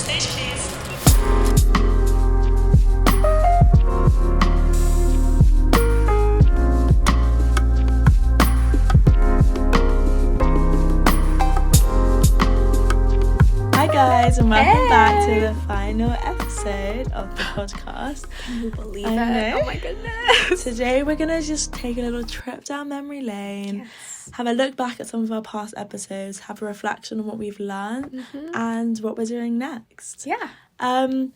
stage, please. Hi guys, and welcome back to the final episode of the podcast. Can you believe I it? know. Oh my goodness. Today we're gonna just take a little trip down memory lane, Yes. have a look back at some of our past episodes, have a reflection on what we've learned and what we're doing next. Yeah.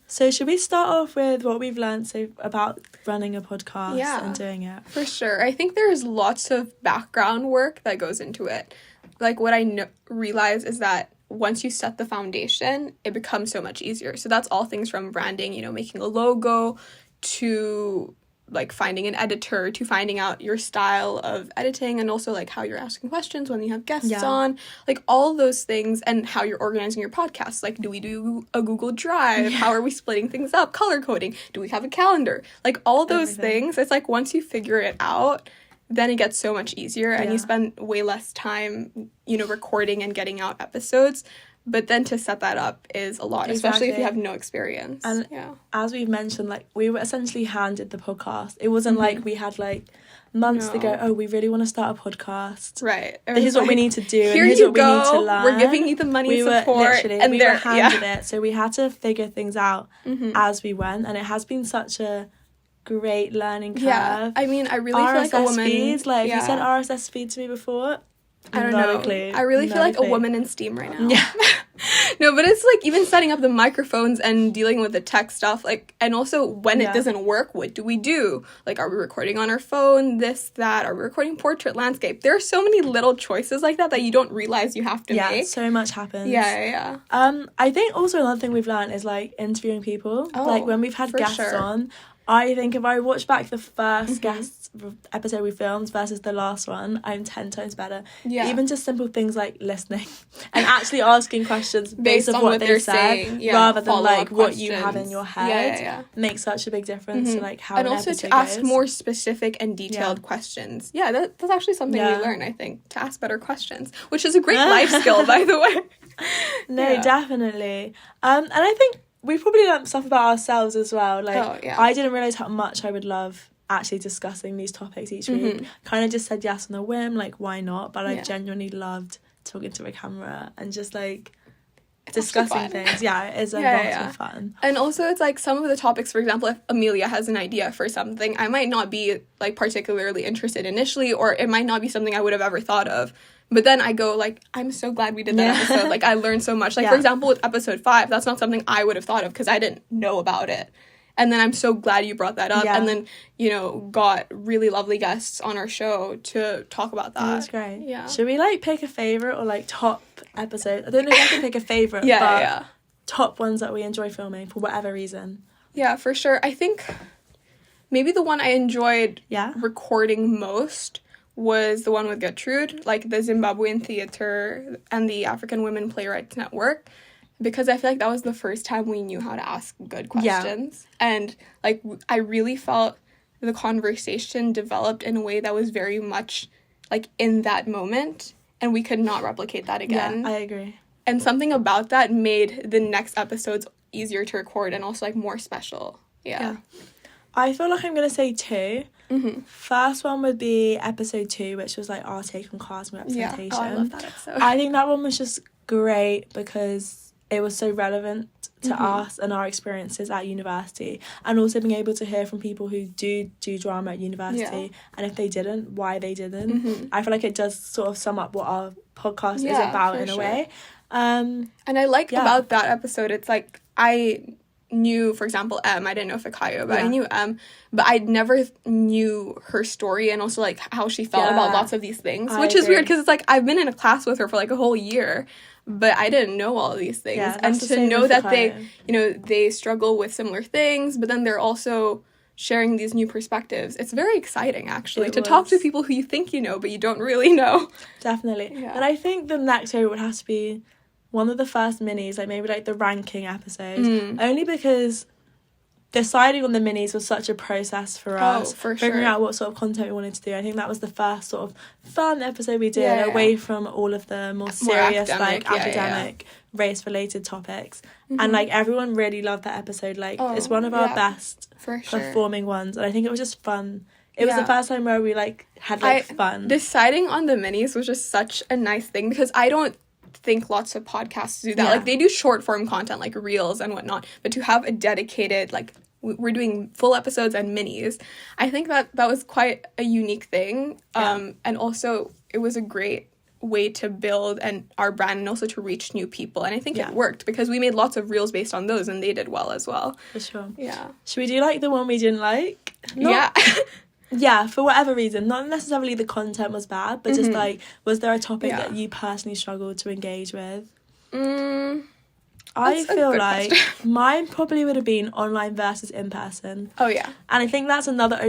So should we start off with what we've learned about running a podcast Yeah. and doing it? For sure. I think there's lots of background work that goes into it. Like, what I realize is that once you set the foundation, it becomes so much easier. So that's all things from branding, making a logo, to like finding an editor, to finding out your style of editing, and also like how you're asking questions when you have guests on, like all those things, and how you're organizing your podcast. Like, do we do a Google Drive? How are we splitting things up? Color coding? Do we have a calendar? Like all those things. It's like once you figure it out, then it gets so much easier and you spend way less time, recording and getting out episodes. But then to set that up is a lot, especially if you have no experience. And as we've mentioned, like, we were essentially handed the podcast. It wasn't like we had like months to go, oh, we really want to start a podcast. Right. This is what we need to do. Here and here's you what go. We need to learn. We're giving you the money support. We were handed it. So we had to figure things out as we went. And it has been such a great learning curve. Yeah, I mean, I really feel like a woman... feeds, like, you said RSS feed to me before, I don't know. Clue. I really feel like a woman in STEAM right now. Yeah. No, but it's like even setting up the microphones and dealing with the tech stuff, like, and also when it doesn't work, what do we do? Like, are we recording on our phone, this, that? Are we recording portrait, landscape? There are so many little choices like that you don't realize you have to make. Yeah, so much happens. Yeah. I think also another thing we've learned is, like, interviewing people. Oh, like, when we've had guests on, I think if I watch back the first guest episode we filmed versus the last one, I'm 10 times better. Yeah. Even just simple things like listening and actually asking questions based on what they said, rather than like what you have in your head, makes such a big difference to like how and an also episode to ask goes. More specific and detailed questions. Yeah, that's actually something we learn, I think, to ask better questions, which is a great life skill, by the way. No, definitely. And I think we probably learned stuff about ourselves as well. Like, I didn't realise how much I would love actually discussing these topics each week. Kind of just said yes on a whim, like, why not? But I genuinely loved talking to a camera and just, like, discussing things. Yeah, it is a lot of fun. And also, it's like some of the topics, for example, if Amelia has an idea for something, I might not be, like, particularly interested initially, or it might not be something I would have ever thought of. But then I go, like, I'm so glad we did that episode. Like, I learned so much. Like, for example, with episode 5, that's not something I would have thought of because I didn't know about it. And then I'm so glad you brought that up. And then, got really lovely guests on our show to talk about that. That's great. Yeah. Should we, like, pick a favourite or, like, top episode? I don't know if I can pick a favourite, but top ones that we enjoy filming for whatever reason. Yeah, for sure. I think maybe the one I enjoyed recording most was the one with Gertrude, like the Zimbabwean Theatre and the African Women Playwrights Network, because I feel like that was the first time we knew how to ask good questions. And, like, I really felt the conversation developed in a way that was very much, like, in that moment, and we could not replicate that again. Yeah, I agree. And something about that made the next episodes easier to record and also, like, more special. Yeah. I feel like I'm going to say 2. First one would be episode 2, which was like our take on classroom representation. I love that episode. I think that one was just great because it was so relevant to us and our experiences at university, and also being able to hear from people who do drama at university, and if they didn't, why they didn't. I feel like it does sort of sum up what our podcast is about in a way. And I liked about that episode, it's like I knew, for example, I didn't know Fikayo, but I knew but I never knew her story and also, like, how she felt about lots of these things, which is weird because it's like I've been in a class with her for like a whole year, but I didn't know all of these things. And to know that they struggle with similar things, but then they're also sharing these new perspectives. It's very exciting, actually, to talk to people who you think you know, but you don't really know. Definitely. And I think the next area would have to be one of the first minis, like maybe like the ranking episodes, only because deciding on the minis was such a process for us, figuring out what sort of content we wanted to do. I think that was the first sort of fun episode we did, away from all of the more serious, academic race-related topics. And, like, everyone really loved that episode. Like, it's one of our best performing ones. And I think it was just fun. It was the first time where we, like, had, like, fun. Deciding on the minis was just such a nice thing because I don't think lots of podcasts do that. Like, they do short-form content, like reels and whatnot. But to have a dedicated, like, we're doing full episodes and minis, I think that was quite a unique thing. And also, it was a great way to build our brand and also to reach new people, and I think it worked because we made lots of reels based on those and they did well as well. For sure. Yeah. Should we do like the one we didn't like? Yeah, for whatever reason, not necessarily the content was bad, but just like, was there a topic that you personally struggled to engage with? I feel like mine probably would have been online versus in person. Oh, yeah. And I think that's another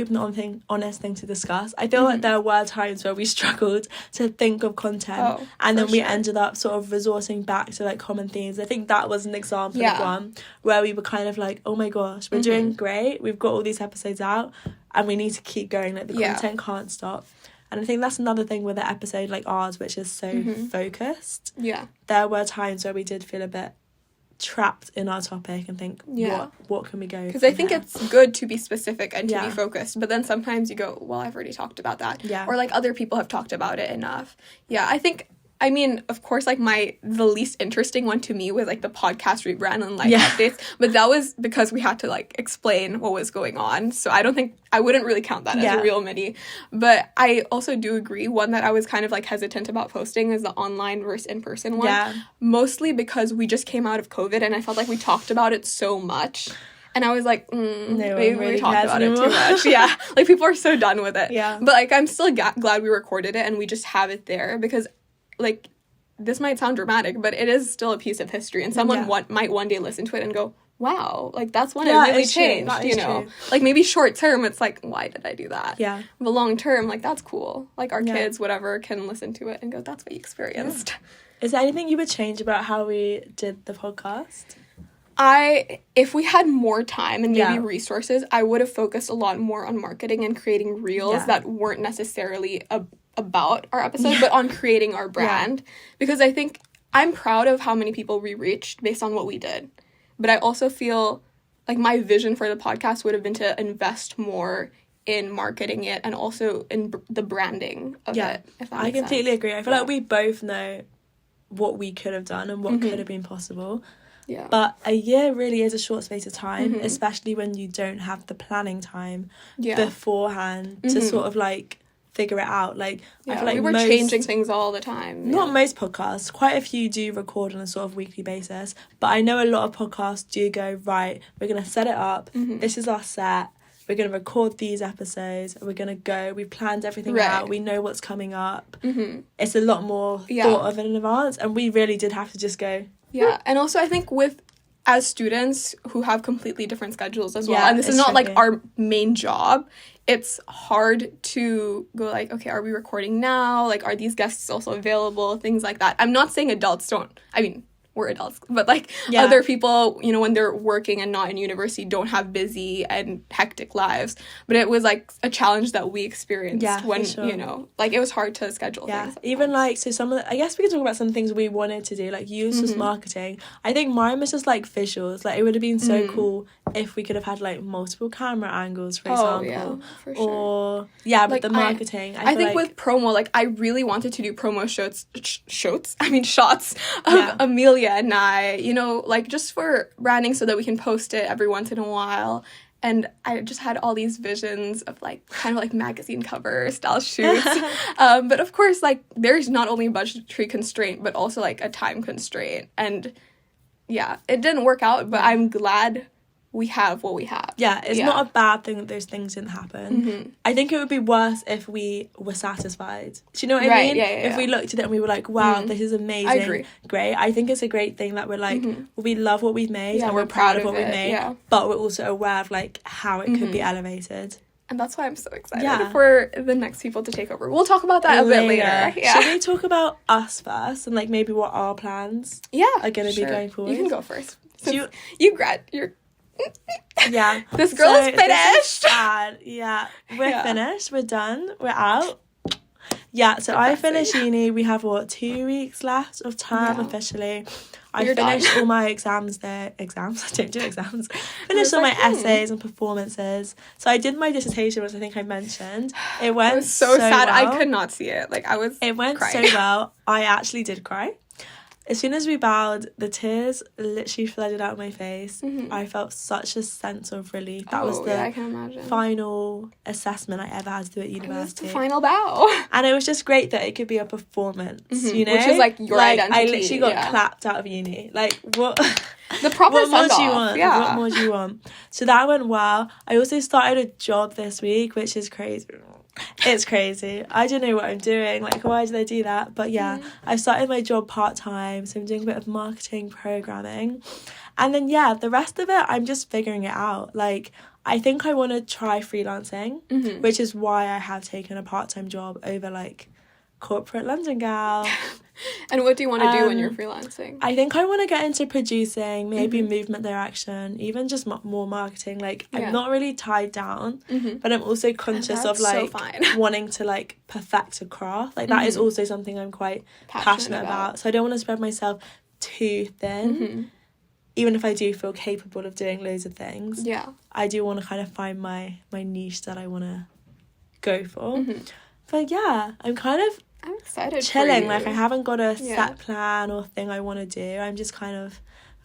honest thing to discuss. I feel like there were times where we struggled to think of content and then we ended up sort of resorting back to like common themes. I think that was an example of one where we were kind of like, oh my gosh, we're doing great. We've got all these episodes out and we need to keep going. Like, the content can't stop. And I think that's another thing with an episode like ours, which is so focused. Yeah. There were times where we did feel a bit trapped in our topic and think, what can we go? Because I think it's good to be specific and to be focused, but then sometimes you go, well, I've already talked about that. Yeah. Or like other people have talked about it enough. Yeah, I mean, of course, like the least interesting one to me was like the podcast rebrand and like updates, but that was because we had to like explain what was going on. So I wouldn't really count that as a real mini. But I also do agree, one that I was kind of like hesitant about posting is the online versus in-person one. Yeah. Mostly because we just came out of COVID and I felt like we talked about it so much. And I was like, maybe we talked about it too much. Yeah, like people are so done with it. Yeah. But like I'm still glad we recorded it and we just have it there because like, this might sound dramatic, but it is still a piece of history, and someone might one day listen to it and go, wow, like, that's when it really changed, you know? True. Like, maybe short term, it's like, why did I do that? Yeah. But long term, like, that's cool. Like, our kids, whatever, can listen to it and go, that's what you experienced. Yeah. Is there anything you would change about how we did the podcast? If we had more time and maybe resources, I would have focused a lot more on marketing and creating reels that weren't necessarily about our episode, but on creating our brand. Because I think I'm proud of how many people we reached based on what we did. But I also feel like my vision for the podcast would have been to invest more in marketing it and also in the branding of it. If that I completely agree. I feel like we both know what we could have done and what could have been possible. Yeah. But a year really is a short space of time, especially when you don't have the planning time beforehand to sort of like figure it out. Like, I feel like we were changing things all the time. Not most podcasts. Quite a few do record on a sort of weekly basis. But I know a lot of podcasts do go, right, we're going to set it up. This is our set. We're going to record these episodes. We're going to go. We've planned everything out. We know what's coming up. It's a lot more thought of in advance. And we really did have to just go. Yeah. And also I think as students who have completely different schedules as well, and this is not like our main job, it's hard to go like, okay, are we recording now? Like, are these guests also available? Things like that. I'm not saying adults don't. I mean, we're adults, but like other people, you know, when they're working and not in university, don't have busy and hectic lives. But it was like a challenge that we experienced when, you know, like it was hard to schedule things. Even like, so some of the, I guess we could talk about some things we wanted to do, like yours was marketing. I think mine was just like visuals. Like, it would have been so cool if we could have had like multiple camera angles, for example. Yeah, for sure. Or like, with the marketing. I think like, with promo, like I really wanted to do promo shots of Amelia and I, you know, like just for branding so that we can post it every once in a while. And I just had all these visions of like kind of like magazine cover style shoots. But of course, like there's not only a budgetary constraint, but also like a time constraint. And yeah, it didn't work out, but I'm glad we have what we have. Yeah, it's not a bad thing that those things didn't happen. I think it would be worse if we were satisfied. Do you know what I mean? If we looked at it and we were like, wow, this is amazing. I agree. Great. I think it's a great thing that we're like, we love what we've made and we're proud of what we've made, but we're also aware of like how it could be elevated. And that's why I'm so excited for the next people to take over. We'll talk about that a bit later. Yeah. Should we talk about us first and like maybe what our plans are going to be going forward? You can go first. You're yeah, this girl is finished. We're finished, we're done, we're out. So I finished uni. We have 2 weeks left of term officially. I finished all my exams there. I don't do exams. Finished all my essays and performances. So I did my dissertation, which I think I mentioned. It went so sad. well. I could not see it. Like, it went crying. So well. I actually did cry. As soon as we bowed, the tears literally flooded out of my face. I felt such a sense of relief. That was the final assessment I ever had to do at university. It was the final bow. And it was just great that it could be a performance, you know? Which is, like, your identity. I literally got clapped out of uni. Like, what... The proper what more do you want? Yeah. What more do you want? So that went well. I also started a job this week, which is crazy. It's crazy. I don't know what I'm doing. Like, why did I do that? But yeah, I started my job part-time, so I'm doing a bit of marketing, programming. And then, the rest of it, I'm just figuring it out. Like, I think I want to try freelancing, which is why I have taken a part-time job over, like, corporate London gal. And what do you want to do when you're freelancing? I think I want to get into producing, maybe movement direction, even just more marketing. Like, I'm not really tied down, but I'm also conscious of, like, wanting to, like, perfect a craft. Like, that is also something I'm quite passionate about. So I don't want to spread myself too thin, even if I do feel capable of doing loads of things. I do want to kind of find my niche that I want to go for. But I'm excited chilling. Like, I haven't got a set plan or thing I want to do. I'm just kind of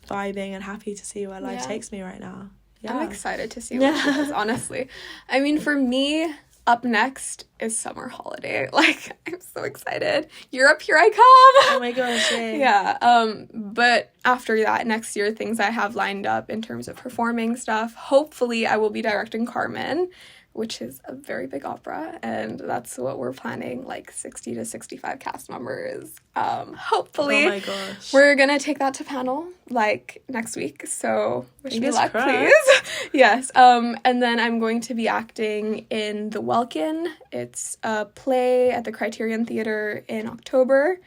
vibing and happy to see where life takes me right now. I'm excited to see what it is, honestly. I mean, for me, up next is summer holiday. Like, I'm so excited. Europe, here I come. Oh my gosh, but after that, next year, things I have lined up in terms of performing stuff. Hopefully, I will be directing Carmen, which is a very big opera, and that's what we're planning, like 60 to 65 cast members. Hopefully, oh my gosh, we're gonna take that to panel like next week. So wish me luck, please. Yes. And then I'm going to be acting in The Welkin. It's a play at the Criterion Theatre in October.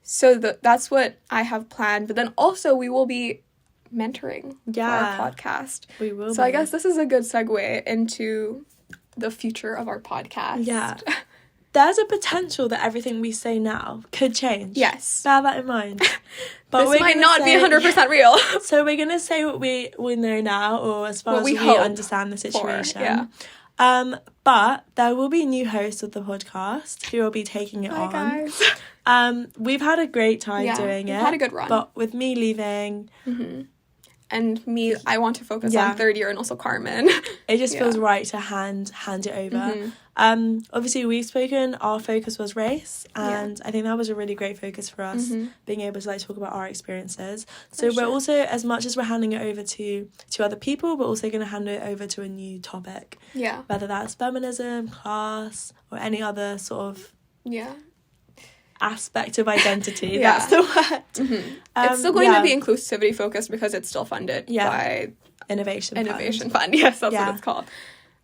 So that's what I have planned. But then also we will be mentoring for our podcast. We will. So I guess this is a good segue into the future of our podcast. Yeah. There's a potential that everything we say now could change. Yes. Bear that in mind. But this might not be 100% real. So we're going to say what we know now, or as far as we understand the situation. But there will be new hosts of the podcast who will be taking it on. Guys. We've had a great time doing it. We've had a good run. But with me leaving... And me, I want to focus on third year and also Carmen. It just feels right to hand it over. Obviously, we've spoken, our focus was race, and I think that was a really great focus for us, being able to, like, talk about our experiences. So we're also, as much as we're handing it over to other people, we're also going to hand it over to a new topic. Yeah. Whether that's feminism, class, or any other sort of... aspect of identity. That's the word. It's still going to be inclusivity focused because it's still funded by Innovation Fund. Yes, that's what it's called.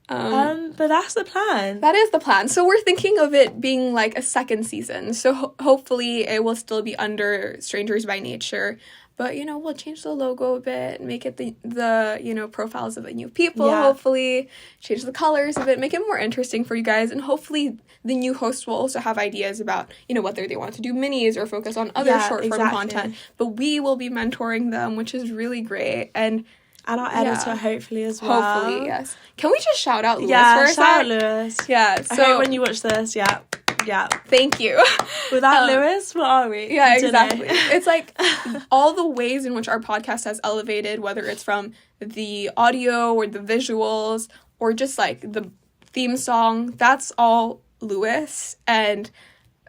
But that's the plan. That is the plan. So we're thinking of it being like a second season. So hopefully it will still be under Strangers by Nature. But, you know, we'll change the logo a bit, make it the you know, profiles of the new people, hopefully. Change the colors a bit, make it more interesting for you guys. And hopefully the new host will also have ideas about, you know, whether they want to do minis or focus on other short-form content. But we will be mentoring them, which is really great. And our editor, hopefully, as well. Hopefully, yes. Can we just shout out Lewis for a sec? Shout out Lewis. Yeah. So I hope when you watch this, thank you. Without Lewis, what are we? Yeah, exactly. It's like all the ways in which our podcast has elevated, whether it's from the audio or the visuals or just like the theme song, that's all Lewis. And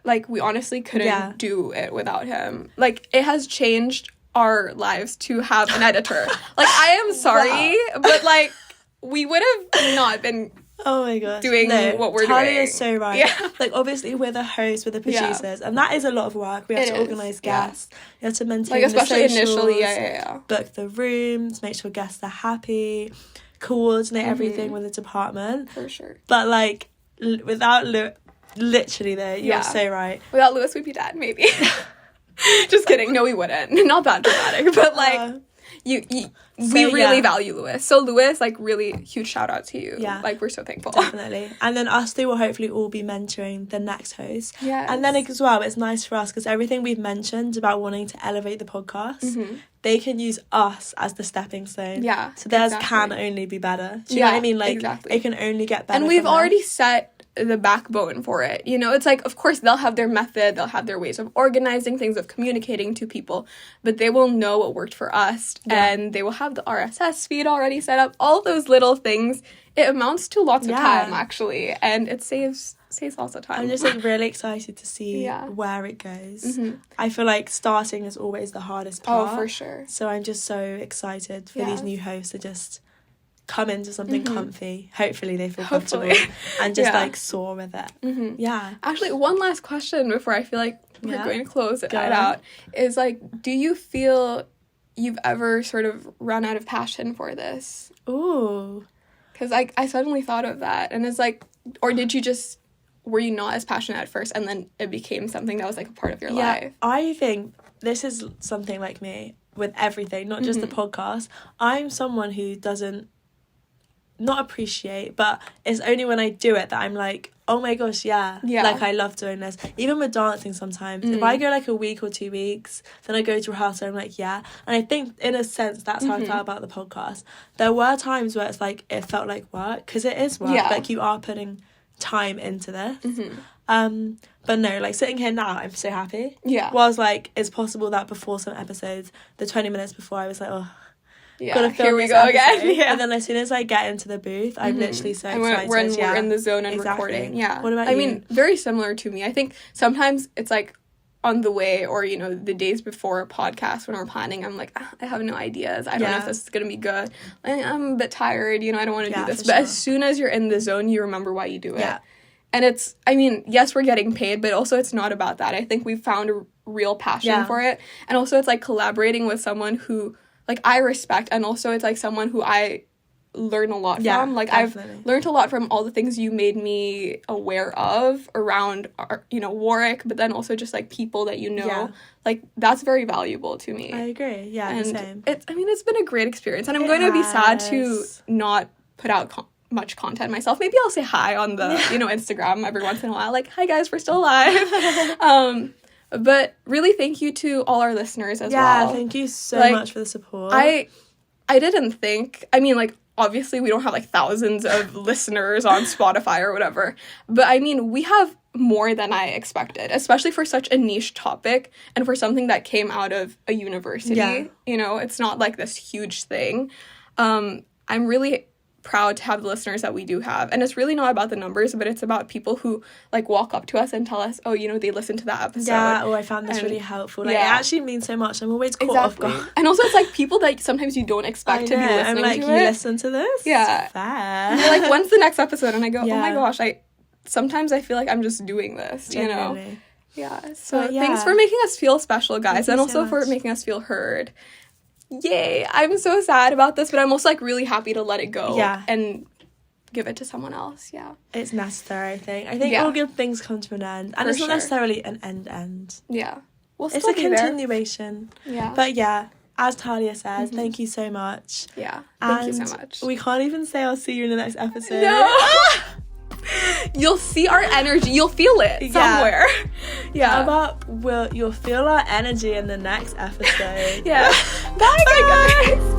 like, we honestly couldn't do it without him. Like, it has changed our lives to have an editor. Like, I am sorry, but like, we would have not been oh my gosh, doing what we're doing. Talia is so right. Like, obviously we're the hosts, we're the producers, and that is a lot of work. We have to organise guests, you have to maintain, like, especially the socials, initially, book the rooms, make sure guests are happy, coordinate everything with the department. For sure. But like, without literally though, you're so right. Without Lewis, we'd be dead, maybe. Just kidding. No, we wouldn't. Not that dramatic, but like, we really value Lewis. So Lewis, like, really huge shout out to you. Yeah. Like, we're so thankful. Definitely. And then us two will hopefully all be mentoring the next host. Yeah. And then as well, it's nice for us because everything we've mentioned about wanting to elevate the podcast, they can use us as the stepping stone. Yeah. So theirs can only be better. Do you know what I mean? Like, it can only get better. And we've already set the backbone for it, you know. It's like, of course, they'll have their method, they'll have their ways of organizing things, of communicating to people, but they will know what worked for us, and they will have the RSS feed already set up, all those little things. It amounts to lots of time, actually, and it saves lots of time. I'm just, like, really excited to see where it goes. I feel like starting is always the hardest part. Oh, for sure. So I'm just so excited for these new hosts to just come into something comfy. Hopefully they feel comfortable and just like soar with it. Yeah. Actually, one last question before I feel like we're going to close it out is, like, do you feel you've ever sort of run out of passion for this? Ooh. Because I suddenly thought of that, and it's like, or were you not as passionate at first and then it became something that was like a part of your life? I think this is something like me with everything, not just the podcast. I'm someone who doesn't not appreciate, but it's only when I do it that I'm like, oh my gosh, like, I love doing this. Even with dancing sometimes, if I go like a week or 2 weeks, then I go to rehearsal and I'm like, and I think in a sense that's how I felt about the podcast. There were times where it's like it felt like work, because it is work, like, you are putting time into this. But no, like, sitting here now, I'm so happy. Whilst, like, it's possible that before some episodes, the 20 minutes before, I was like, oh, gotta film, here we go again. And then as soon as I get into the booth, I'm literally so excited. We're in the zone and recording. What about you? I mean, very similar to me. I think sometimes it's like on the way, or, you know, the days before a podcast when we're planning, I'm like, I have no ideas. I don't know if this is gonna be good. I'm a bit tired, you know, I don't want to do this. But as soon as you're in the zone, you remember why you do it. And it's, I mean, yes, we're getting paid, but also it's not about that. I think we've found a real passion for it. And also it's like collaborating with someone who, like, I respect, and also it's like someone who I learn a lot from. Like, definitely. I've learned a lot from all the things you made me aware of around, you know, Warwick, but then also just, like, people that you know. Like, that's very valuable to me. I agree. Yeah, and the same. It's been a great experience, and I'm going to be sad to not put out much content myself. Maybe I'll say hi on the, you know, Instagram every once in a while. Like, hi guys, we're still alive. But really thank you to all our listeners as well. Yeah, thank you so much for the support. I didn't think, I mean, like, obviously we don't have, like, thousands of listeners on Spotify or whatever, but I mean, we have more than I expected, especially for such a niche topic and for something that came out of a university. You know, it's not like this huge thing. I'm really proud to have the listeners that we do have, and it's really not about the numbers, but it's about people who, like, walk up to us and tell us, oh, you know, they listened to that episode. I found this really helpful. Like, it actually means so much. I'm always caught off guard. And also it's like people that sometimes you don't expect to be listening I'm like, to you it. listen to this? Yeah. Fair. And you're like, when's the next episode? And I go, oh my gosh, sometimes I feel like I'm just doing this, you know? Yeah. So thanks for making us feel special, guys, and also for making us feel heard. Yay. I'm so sad about this, but I'm also, like, really happy to let it go and give it to someone else. It's necessary, I think. I think all good things come to an end, and it's not necessarily an end. It's a continuation. But as Talia says, thank you so much. Thank you so much. We can't even say I'll see you in the next episode. No. You'll see our energy. You'll feel it somewhere. How about you'll feel our energy in the next episode. Bye guys.